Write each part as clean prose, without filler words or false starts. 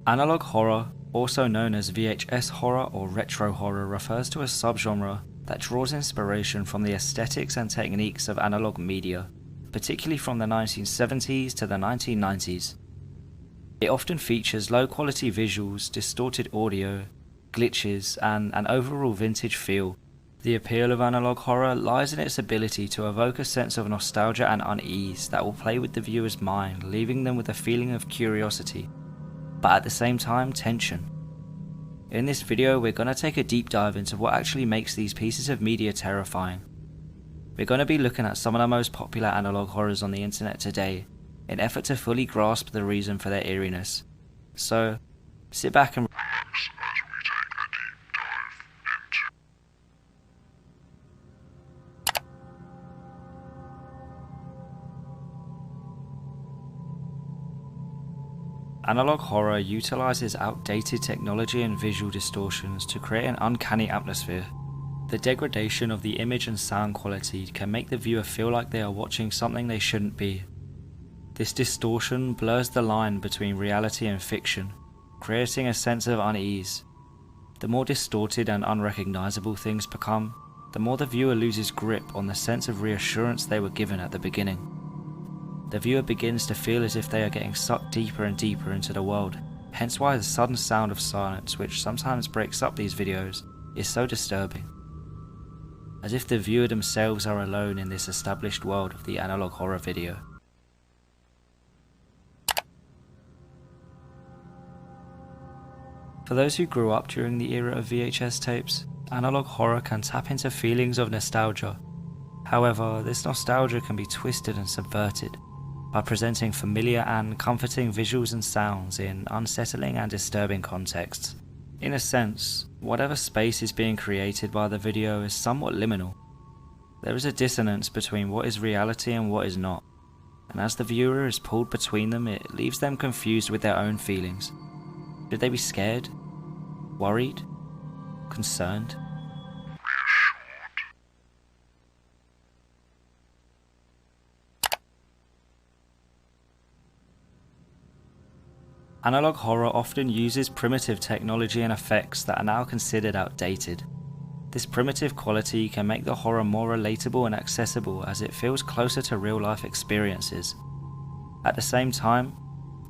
Analog horror, also known as VHS horror or retro horror, refers to a subgenre that draws inspiration from the aesthetics and techniques of analog media, particularly from the 1970s to the 1990s. It often features low-quality visuals, distorted audio, glitches, and an overall vintage feel. The appeal of analog horror lies in its ability to evoke a sense of nostalgia and unease that will play with the viewer's mind, leaving them with a feeling of curiosity, but at the same time tension. In this video we're going to take a deep dive into what actually makes these pieces of media terrifying. We're going to be looking at some of the most popular analog horrors on the internet today, in effort to fully grasp the reason for their eeriness. So, sit back and relax as we take a deep dive into. Analog horror utilizes outdated technology and visual distortions to create an uncanny atmosphere. The degradation of the image and sound quality can make the viewer feel like they are watching something they shouldn't be. This distortion blurs the line between reality and fiction, creating a sense of unease. The more distorted and unrecognizable things become, the more the viewer loses grip on the sense of reassurance they were given at the beginning. The viewer begins to feel as if they are getting sucked deeper and deeper into the world, hence why the sudden sound of silence, which sometimes breaks up these videos, is so disturbing. As if the viewer themselves are alone in this established world of the analog horror video. For those who grew up during the era of VHS tapes, analog horror can tap into feelings of nostalgia. However, this nostalgia can be twisted and subverted by presenting familiar and comforting visuals and sounds in unsettling and disturbing contexts. In a sense, whatever space is being created by the video is somewhat liminal. There is a dissonance between what is reality and what is not, and as the viewer is pulled between them, it leaves them confused with their own feelings. Should they be scared? Worried? Concerned? Analog horror often uses primitive technology and effects that are now considered outdated. This primitive quality can make the horror more relatable and accessible as it feels closer to real-life experiences. At the same time,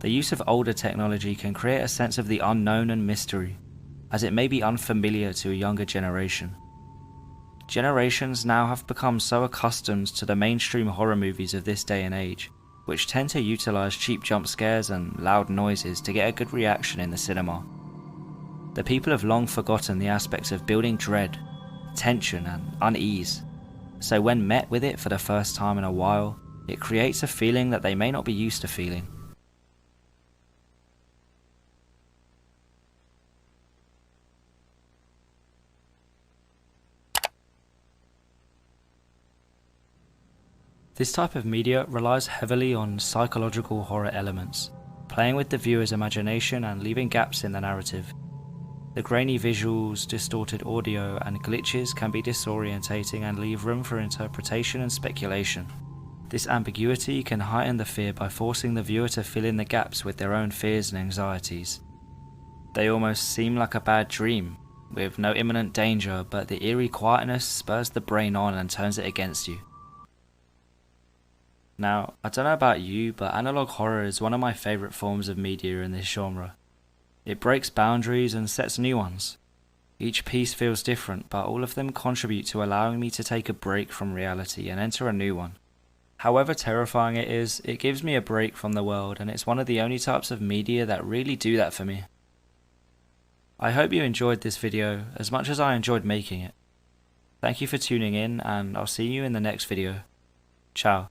the use of older technology can create a sense of the unknown and mystery, as it may be unfamiliar to a younger generation. Generations now have become so accustomed to the mainstream horror movies of this day and age, which tend to utilize cheap jump scares and loud noises to get a good reaction in the cinema. The people have long forgotten the aspects of building dread, tension and unease, so when met with it for the first time in a while, it creates a feeling that they may not be used to feeling. This type of media relies heavily on psychological horror elements, playing with the viewer's imagination and leaving gaps in the narrative. The grainy visuals, distorted audio, and glitches can be disorientating and leave room for interpretation and speculation. This ambiguity can heighten the fear by forcing the viewer to fill in the gaps with their own fears and anxieties. They almost seem like a bad dream, with no imminent danger, but the eerie quietness spurs the brain on and turns it against you. Now, I don't know about you, but analog horror is one of my favourite forms of media in this genre. It breaks boundaries and sets new ones. Each piece feels different, but all of them contribute to allowing me to take a break from reality and enter a new one. However terrifying it is, it gives me a break from the world, and it's one of the only types of media that really do that for me. I hope you enjoyed this video as much as I enjoyed making it. Thank you for tuning in, and I'll see you in the next video. Ciao.